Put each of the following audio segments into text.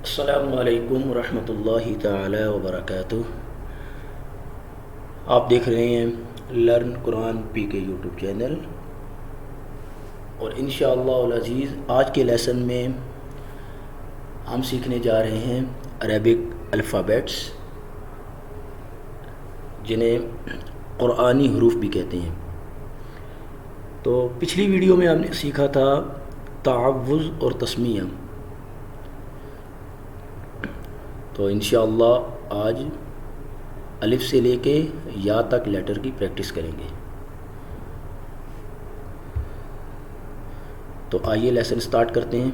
السلام علیکم ورحمۃ اللہ تعالی وبرکاتہ۔ آپ دیکھ رہے ہیں لرن قرآن پی کے یوٹیوب چینل، اور انشاءاللہ العزیز آج کے لیسن میں ہم سیکھنے جا رہے ہیں عربک الفابیٹس، جنہیں قرآنی حروف بھی کہتے ہیں۔ تو پچھلی ویڈیو میں ہم نے سیکھا تھا تعوذ اور تسمیہ، تو انشاءاللہ آج الف سے لے کے یا تک لیٹر کی پریکٹس کریں گے۔ تو آئیے لیسن سٹارٹ کرتے ہیں۔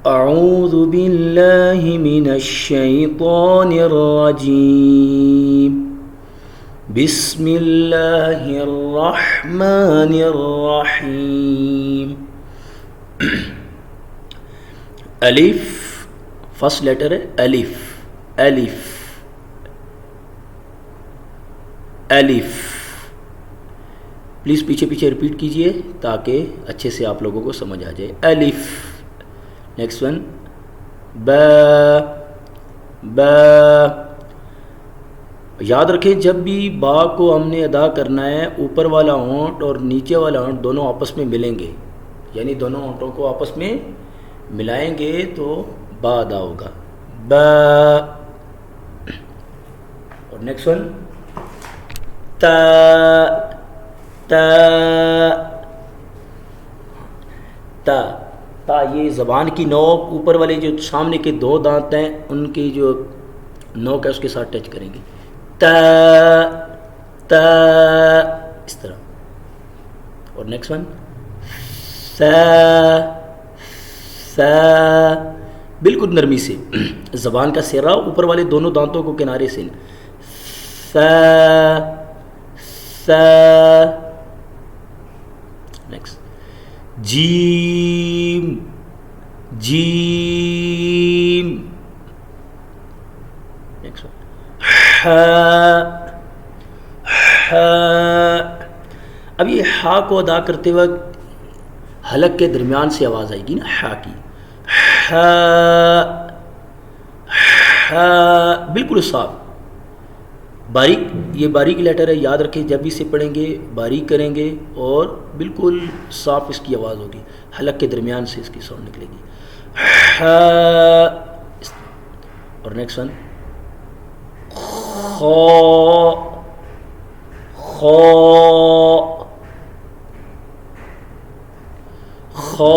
اعوذ باللہ من الشیطان الرجیم، بسم اللہ الرحمن الرحیم۔ الف فرسٹ لیٹر ہے الف، الف الف۔ پلیز پیچھے پیچھے ریپیٹ کیجئے تاکہ اچھے سے آپ لوگوں کو سمجھ آ جائے۔ الف۔ نیکسٹ ون با، با۔ یاد رکھیں جب بھی با کو ہم نے ادا کرنا ہے، اوپر والا ہونٹ اور نیچے والا ہونٹ دونوں آپس میں ملیں گے، یعنی دونوں ہونٹوں کو آپس میں ملائیں گے تو با ادا ہوگا، با۔ اور نیکسٹ ون تا، تا، تا، تا۔ یہ زبان کی نوک اوپر والے جو سامنے کے دو دانت ہیں ان کی جو نوک ہے اس کے ساتھ ٹچ کریں گے، تا، تا، اس طرح۔ اور نیکسٹ ون سا، سا۔ بالکل نرمی سے زبان کا سرا اوپر والے دونوں دانتوں کو کنارے سے، سا، سا۔ نیکسٹ جیم، جیم۔ نیکسٹ ہا، ہا۔ اب یہ ہا کو ادا کرتے وقت حلق کے درمیان سے آواز آئے گی نا، ہا کی، ہا، ہا، بالکل صاف باریک۔ یہ باریک لیٹر ہے، یاد رکھیں جب بھی اسے پڑھیں گے باریک کریں گے اور بالکل صاف اس کی آواز ہوگی، حلق کے درمیان سے اس کی ساؤنڈ نکلے گی، ہا۔ اور نیکسٹ ون خو، خو، خو۔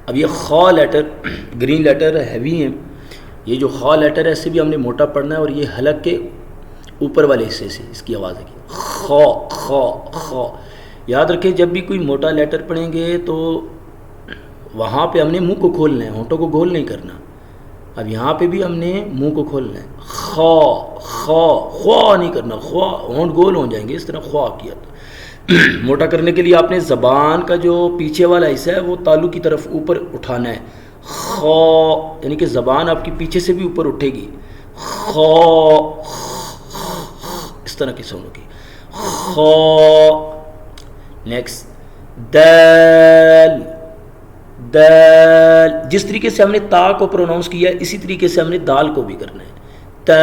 اب یہ خا لیٹر گرین لیٹر ہیوی ہیں، یہ جو خا لیٹر ہے اسے بھی ہم نے موٹا پڑھنا ہے، اور یہ حلق کے اوپر والے حصے سے اس کی آواز ہے خا، خا، خا۔ یاد رکھیں جب بھی کوئی موٹا لیٹر پڑھیں گے تو وہاں پہ ہم نے منہ کو کھولنا ہے، ہونٹوں کو گول نہیں کرنا۔ اب یہاں پہ بھی ہم نے منہ کو کھولنا ہے، خا، خا، خوا نہیں کرنا، خوا ہونٹ گول ہو جائیں گے، اس طرح خوا کیا۔ موٹا کرنے کے لیے آپ نے زبان کا جو پیچھے والا حصہ ہے وہ تالو کی طرف اوپر اٹھانا ہے، خا، یعنی کہ زبان آپ کی پیچھے سے بھی اوپر اٹھے گی، خا، اس طرح کی ساؤنڈ ہوگی، خا۔ نیکسٹ دال، دال۔ جس طریقے سے ہم نے تا کو پروناؤنس کیا ہے اسی طریقے سے ہم نے دال کو بھی کرنا ہے، تا،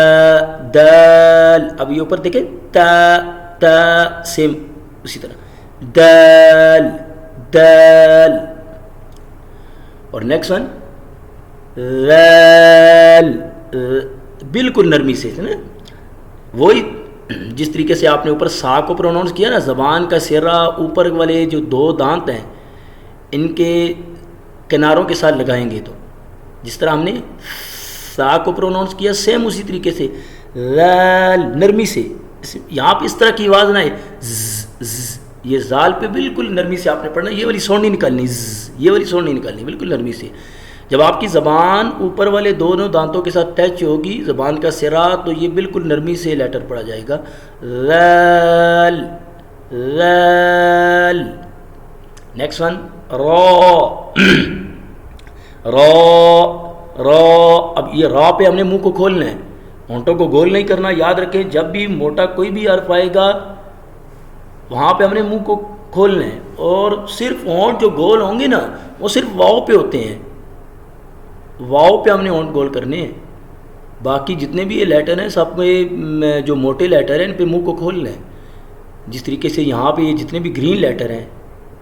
دال۔ اب یہ اوپر دیکھیں تا، تا، سیم اسی طرح دال، دال۔ اور نیکسٹ ون ذال، بالکل نرمی سے نا، وہی جس طریقے سے آپ نے اوپر سا کو پروناؤنس کیا نا، زبان کا سرا اوپر والے جو دو دانت ہیں ان کے کناروں کے ساتھ لگائیں گے، تو جس طرح ہم نے سا کو پروناؤنس کیا سیم اسی طریقے سے ذال، نرمی سے۔ یہاں پہ اس طرح کی آواز نہ ہے، یہ زال پہ بالکل نرمی سے آپ نے پڑھنا، یہ والی ساؤنڈ نہیں نکالنی، یہ والی ساؤنڈ نہیں نکالنی، بالکل نرمی سے۔ جب آپ کی زبان اوپر والے دونوں دانتوں کے ساتھ ٹچ ہوگی زبان کا سرا تو یہ بالکل نرمی سے لیٹر پڑھا جائے گا، ذال، ذال۔ نیکسٹ ون را، را، را۔ اب یہ را پہ ہم نے منہ کو کھولنا ہے، ہونٹوں کو گول نہیں کرنا۔ یاد رکھیں جب بھی موٹا کوئی بھی حرف آئے گا وہاں پہ ہم نے منہ کو کھولنا ہے، اور صرف ہونٹ جو گول ہوں گے نا وہ صرف واؤ پہ ہوتے ہیں، واؤ پہ ہم نے ہونٹ گول کرنے ہیں. باقی جتنے بھی یہ لیٹر ہیں سب میں جو موٹے لیٹر ہیں ان پہ منہ کو کھول لیں. جس طریقے سے یہاں پہ یہ جتنے بھی گرین لیٹر ہیں،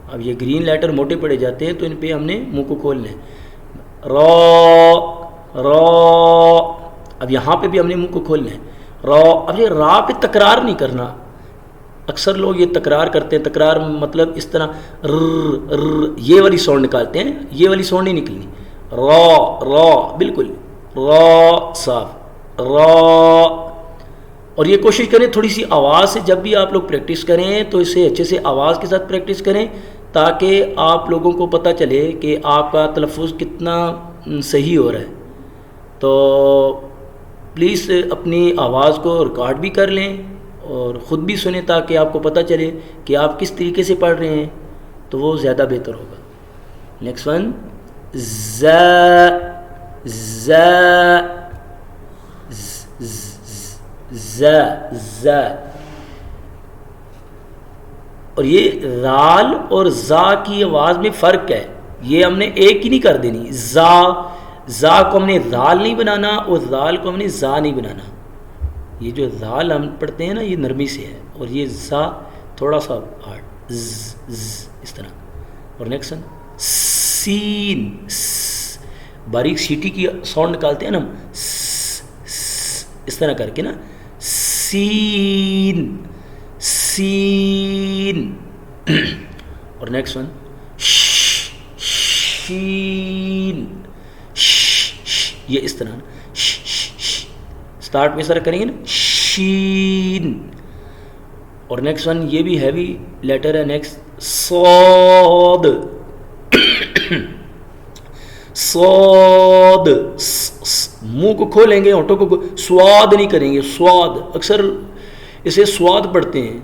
اب یہ گرین لیٹر موٹے پڑے جاتے ہیں تو ان پہ ہم نے منہ کو کھول لیں. را را، اب یہاں پہ بھی ہم نے منہ کو کھول لیں. را، اب یہ را پہ تکرار نہیں کرنا. اکثر لوگ یہ تکرار کرتے ہیں، تکرار مطلب اس طرح یہ والی ساؤنڈ نکالتے ہیں، یہ والی ساؤنڈ نہیں نکلنی. را را بالکل را صاف را. اور یہ کوشش کریں تھوڑی سی آواز سے، جب بھی آپ لوگ پریکٹس کریں تو اسے اچھے سے آواز کے ساتھ پریکٹس کریں تاکہ آپ لوگوں کو پتہ چلے کہ آپ کا تلفظ کتنا صحیح ہو رہا ہے. تو پلیز اپنی آواز کو ریکارڈ بھی کر لیں اور خود بھی سنیں تاکہ آپ کو پتہ چلے کہ آپ کس طریقے سے پڑھ رہے ہیں، تو وہ زیادہ بہتر ہوگا. نیکسٹ ون، ز ز ز ز. اور یہ رال اور زا کی آواز میں فرق ہے، یہ ہم نے ایک ہی نہیں کر دینی. زا کو ہم نے رال نہیں بنانا اور رال کو ہم نے زا نہیں بنانا. یہ جو رال ہم پڑھتے ہیں نا یہ نرمی سے ہے، اور یہ زا تھوڑا سا ہارڈ اس طرح. اور نیکسٹ سین، باریک سیٹی کی ساؤنڈ نکالتے ہیں نا ہم اس طرح کر کے نا. سین سین. اور نیکسٹ ون شین، یہ اس طرح اسٹارٹ میں سر کریں گے نا شین. اور نیکسٹ ون یہ بھی ہیوی لیٹر ہے. نیکسٹ صاد صاد. منہ کو کھولیں گے، ہونٹوں کو سواد نہیں کریں گے. سواد اکثر اسے سواد پڑھتے ہیں،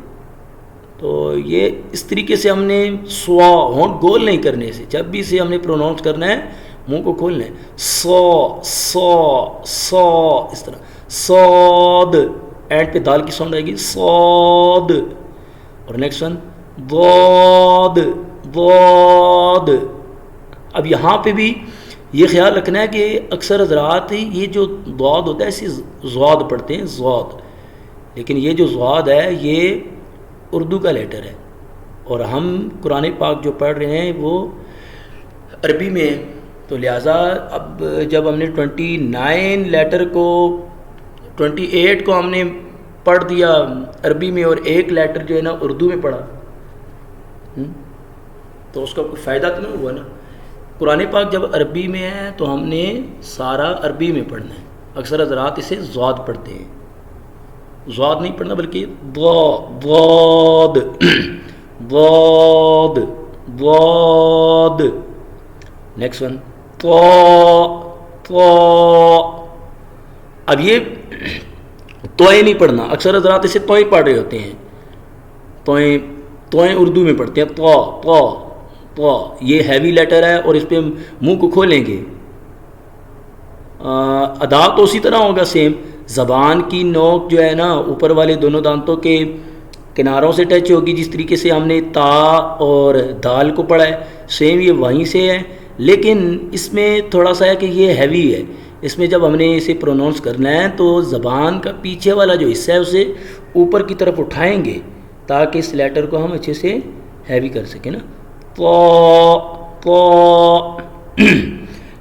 تو یہ اس طریقے سے ہم نے ہونٹ گول نہیں کرنے سے، جب بھی اسے ہم نے پروناؤنس کرنا ہے منہ کو کھولنا ہے. سو سو سو اس طرح. صاد، اینڈ پہ دال کی ساؤنڈ آئے گی صاد. اور نیکسٹ ون ضاد ضاد. اب یہاں پہ بھی یہ خیال رکھنا ہے کہ اکثر حضرات یہ جو ضاد ہوتا ہے اسے ضاد پڑھتے ہیں ضاد، لیکن یہ جو ضاد ہے یہ اردو کا لیٹر ہے، اور ہم قرآن پاک جو پڑھ رہے ہیں وہ عربی میں ہے. تو لہٰذا اب جب ہم نے 29 لیٹر کو 28 کو ہم نے پڑھ دیا عربی میں اور ایک لیٹر جو ہے نا اردو میں پڑھا، تو اس کا کوئی فائدہ تو نہیں ہوا نا. قرآن پاک جب عربی میں ہے تو ہم نے سارا عربی میں پڑھنا ہے. اکثر حضرات اسے ضاد پڑھتے ہیں، ضاد نہیں پڑھنا بلکہ ضاد ضاد ضاد. نیکسٹ ون تو. اب یہ توئیں نہیں پڑھنا، اکثر حضرات اسے توئیں پڑھ رہے ہوتے ہیں. توئیں اردو میں پڑھتے ہیں تو. یہ ہیوی لیٹر ہے اور اس پہ منہ کو کھولیں گے. ادا تو اسی طرح ہوگا سیم. زبان کی نوک جو ہے نا اوپر والے دونوں دانتوں کے کناروں سے ٹچ ہوگی، جس طریقے سے ہم نے تا اور دال کو پڑھا ہے سیم یہ وہیں سے ہے. لیکن اس میں تھوڑا سا ہے کہ یہ ہیوی ہے. اس میں جب ہم نے اسے پروناؤنس کرنا ہے تو زبان کا پیچھے والا جو حصہ ہے اسے اوپر کی طرف اٹھائیں گے تاکہ اس لیٹر کو ہم اچھے سے ہیوی کر سکیں نا. تو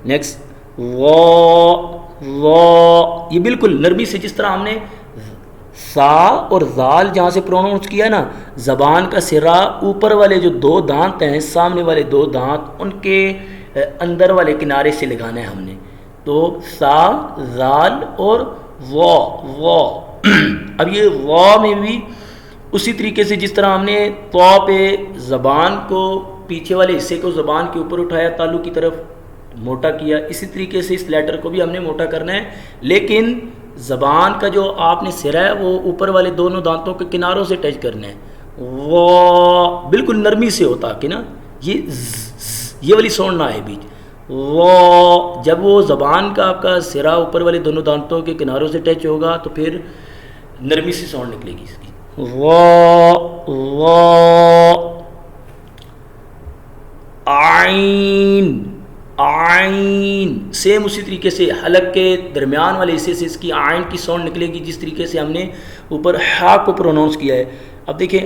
نیکسٹ یہ بالکل نرمی سے، جس طرح ہم نے سا اور زال جہاں سے پروناؤنس کیا نا، زبان کا سرا اوپر والے جو دو دانت ہیں سامنے والے دو دانت ان کے اندر والے کنارے سے لگانا ہے ہم نے. تو سا زال اور وا. اب یہ وا میں بھی اسی طریقے سے جس طرح ہم نے تو پہ زبان کو پیچھے والے حصے کو زبان کے اوپر اٹھایا تالو کی طرف موٹا کیا، اسی طریقے سے اس لیٹر کو بھی ہم نے موٹا کرنا ہے. لیکن زبان کا جو آپ نے سرا ہے وہ اوپر والے دونوں دانتوں کے کناروں سے ٹچ کرنا ہے. وہ بالکل نرمی سے ہوتا کہ نا یہ والی ساؤنڈ نہ آئے بیچ. وہ جب وہ زبان کا آپ کا سرا اوپر والے دونوں دانتوں کے کناروں سے ٹچ ہوگا تو پھر نرمی سے ساؤنڈ نکلے گی اس کی. وہ آئین، آئین، سیم اسی طریقے سے حلق کے درمیان والے حصے سے اس کی آئین کی ساؤنڈ نکلے گی جس طریقے سے ہم نے اوپر ہا کو پروناؤنس کیا ہے. اب دیکھیں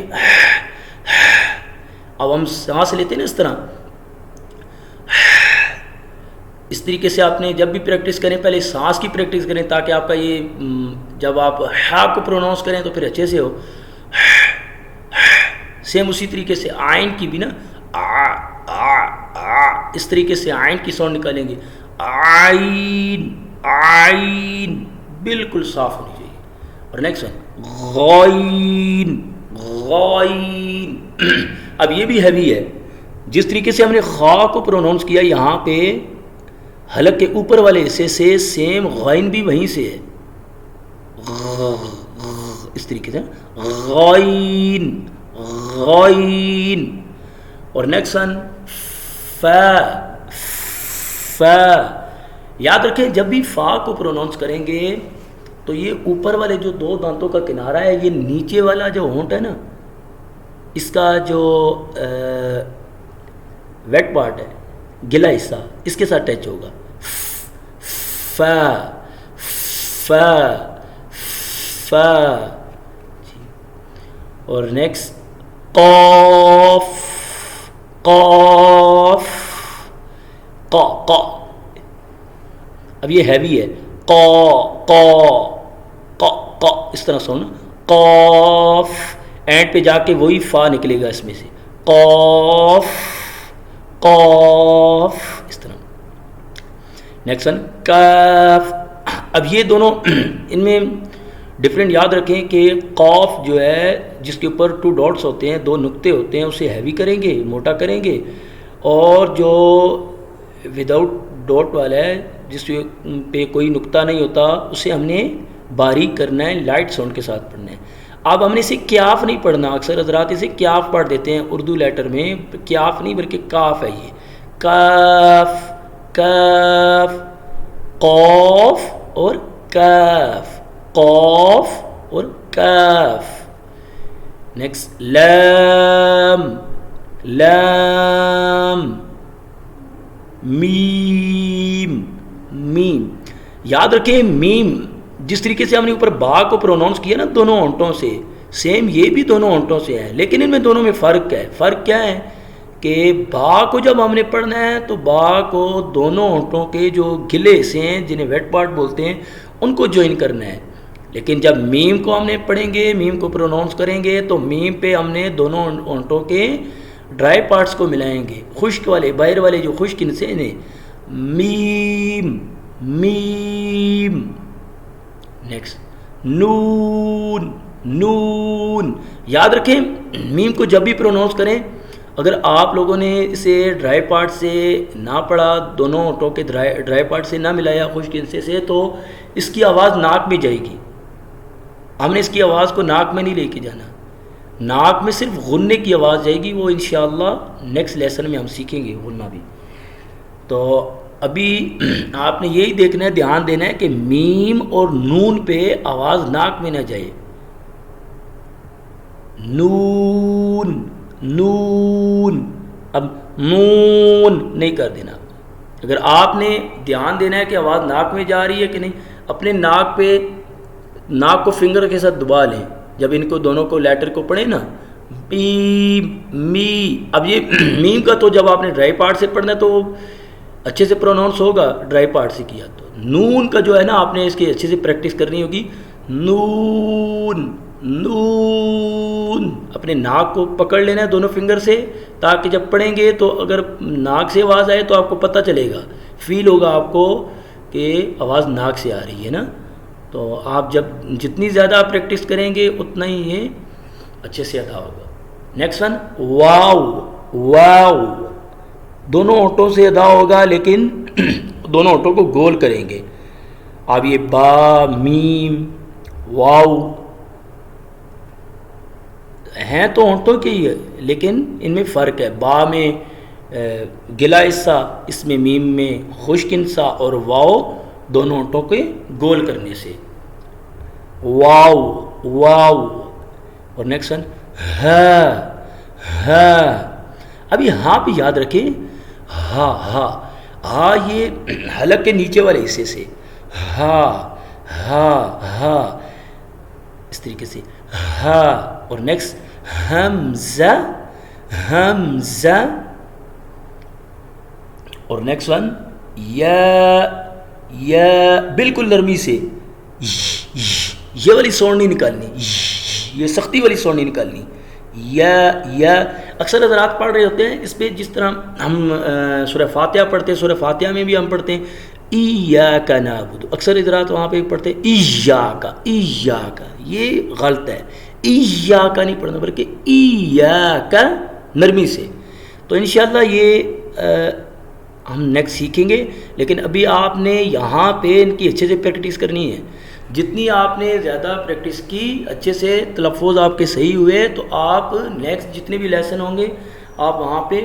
اب ہم سانس لیتے ہیں نا اس طرح، اس طریقے سے آپ نے جب بھی پریکٹس کریں پہلے سانس کی پریکٹس کریں تاکہ آپ کا یہ جب آپ ہا کو پروناؤنس کریں تو پھر اچھے سے ہو. سیم اسی طریقے سے آئین کی بھی نا اس طریقے سے آئین کی ساؤنڈ نکالیں گے. آئین، آئین بالکل صاف ہونی چاہیے. اور نیکسٹ ون غائن، غائن. اب یہ بھی ہیوی ہے، جس طریقے سے ہم نے خا کو پروناؤنس کیا یہاں پہ حلق کے اوپر والے حصے سے سیم غائن بھی وہیں سے ہے، اس طریقے سے غائن، غائن. اور نیکسٹ ون فا، فا. یاد رکھیں جب بھی فا کو پروناؤنس کریں گے تو یہ اوپر والے جو دو دانتوں کا کنارہ ہے یہ نیچے والا جو ہونٹ ہے نا اس کا جو ویٹ پارٹ ہے گلا حصہ اس کے ساتھ ٹچ ہوگا. فا، فا، فا. اور نیکسٹ قاف، قاف، قا، قا. اب یہ ہیوی ہے، قا، قا، قا، قا. اس طرح سونا قاف، اینڈ پہ جا کے وہی فا نکلے گا اس میں سے، قاف، قاف. اس طرح. نیکسٹ ون کاف. اب یہ دونوں ان میں ڈفرینٹ یاد رکھیں کہ قاف جو ہے جس کے اوپر 2 ڈاٹس ہوتے ہیں، 2 نقطے ہوتے ہیں، اسے ہیوی کریں گے، موٹا کریں گے. اور جو وداؤٹ ڈاٹ والا ہے جس پہ کوئی نقطہ نہیں ہوتا اسے ہم نے باریک کرنا ہے، لائٹ ساؤنڈ کے ساتھ پڑھنا ہے. اب ہم نے اسے کیاف نہیں پڑھنا، اکثر حضرات اسے کیاف پڑھ دیتے ہیں اردو لیٹر میں، کیاف نہیں بلکہ کاف ہے. یہ کاف، کاف، قاف اور کاف، قاف اور کاف. نیکسٹ لام، لام، میم، میم. یاد رکھیں میم جس طریقے سے ہم نے اوپر با کو پروناؤنس کیا نا دونوں ہونٹوں سے، سیم یہ بھی دونوں ہونٹوں سے ہے، لیکن ان میں دونوں میں فرق ہے. فرق کیا ہے کہ با کو جب ہم نے پڑھنا ہے تو با کو دونوں ہونٹوں کے جو گلے حصے ہیں جنہیں ویٹ پارٹ بولتے ہیں ان کو جوائن کرنا ہے. لیکن جب میم کو ہم نے پڑھیں گے، میم کو پروناؤنس کریں گے تو میم پہ ہم نے دونوں ہونٹوں کے ڈرائی پارٹس کو ملائیں گے، خشک والے باہر والے جو خشک ان سے انہیں میم، میم. نیکسٹ نون، نون. یاد رکھیں میم کو جب بھی پروناؤنس کریں اگر آپ لوگوں نے اسے ڈرائی پارٹ سے نہ پڑھا، دونوں ہونٹوں کے ڈرائی پارٹ سے نہ ملایا خشک حصے سے تو اس کی آواز ناک میں جائے گی. ہم نے اس کی آواز کو ناک میں نہیں لے کے جانا، ناک میں صرف غننے کی آواز جائے گی، وہ انشاءاللہ نیکسٹ لیسن میں ہم سیکھیں گے غننا بھی. تو ابھی آپ نے یہی دیکھنا ہے، دھیان دینا ہے کہ میم اور نون پہ آواز ناک میں نہ جائے. نون، نون. اب نون نہیں کر دینا. اگر آپ نے دھیان دینا ہے کہ آواز ناک میں جا رہی ہے کہ نہیں، اپنے ناک پہ ناک کو فنگر کے ساتھ دبا لیں جب ان کو دونوں کو لیٹر کو پڑھیں نا، میم، می. اب یہ میم کا تو جب آپ نے ڈرائی پارٹ سے پڑھنا ہے تو اچھے سے پروناؤنس ہوگا، ڈرائی پارٹ سے کیا. تو نون کا جو ہے نا آپ نے اس کی اچھے سے پریکٹس کرنی ہوگی. نون، نون. اپنے ناک کو پکڑ لینا ہے دونوں فنگر سے تاکہ جب پڑھیں گے تو اگر ناک سے آواز آئے تو آپ کو پتہ چلے گا، فیل ہوگا آپ کو کہ آواز ناک سے آ رہی ہے نا. تو آپ جب جتنی زیادہ آپ پریکٹس کریں گے اتنا ہی یہ اچھے سے ادا ہوگا. نیکسٹ ون واو، واو. دونوں ہونٹوں سے ادا ہوگا لیکن دونوں ہونٹوں کو گول کریں گے. اب یہ با، میم، واو ہیں تو ہونٹوں کے ہی ہے لیکن ان میں فرق ہے. با میں گلا حصہ، اس میں میم میں خشک حصہ، اور واو دونوں ہونٹوں کے گول کرنے سے. واو، واو. اور نیکسٹ ون ہا، ہا. اب یہ ہاں بھی یاد رکھیں ہا ہا ہا یہ حلق کے نیچے والے حصے سے ہا ہا ہا اس طریقے سے ہا. اور نیکسٹ حمزہ حمزہ. اور نیکسٹ ون یا بالکل نرمی سے یہ والی ساؤنڈ نہیں نکالنی, یہ سختی والی ساؤنڈ نہیں نکالنی. یا اکثر حضرات پڑھ رہے ہوتے ہیں اس پہ, جس طرح ہم سورہ فاتحہ پڑھتے ہیں, سورہ فاتحہ میں بھی ہم پڑھتے ہیں ایاک نعبد, اکثر حضرات وہاں پہ پڑھتے ہیں ایاک ایاک, یہ غلط ہے. ایاک نہیں پڑھنا بلکہ ایاک نرمی سے. تو انشاءاللہ یہ ہم نیکسٹ سیکھیں گے, لیکن ابھی آپ نے یہاں پہ ان کی اچھے سے پریکٹس کرنی ہے. جتنی آپ نے زیادہ پریکٹس کی, اچھے سے تلفظ آپ کے صحیح ہوئے, تو آپ نیکسٹ جتنے بھی لیسن ہوں گے آپ وہاں پہ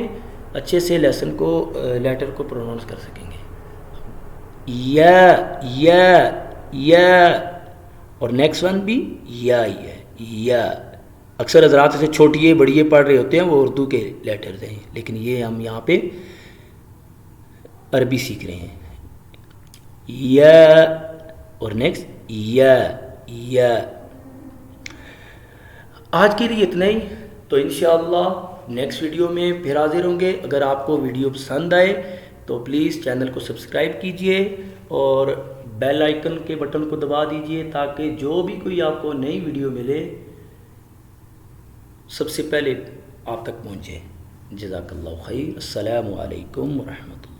اچھے سے لیسن کو لیٹر کو پروناؤنس کر سکیں گے. یا اور نیکسٹ ون بھی یا ہی ہے یا. اکثر حضرات سے چھوٹی بڑی پڑھ رہے ہوتے ہیں, وہ اردو کے لیٹرز ہیں, لیکن یہ ہم یہاں پہ عربی سیکھ رہے ہیں. یا اور نیکسٹ یا. آج کے لیے اتنا ہی. تو انشاءاللہ نیکسٹ ویڈیو میں پھر حاضر ہوں گے. اگر آپ کو ویڈیو پسند آئے تو پلیز چینل کو سبسکرائب کیجئے اور بیل آئیکن کے بٹن کو دبا دیجئے, تاکہ جو بھی کوئی آپ کو نئی ویڈیو ملے سب سے پہلے آپ تک پہنچے. جزاک اللہ خیر. السلام علیکم ورحمۃ اللہ.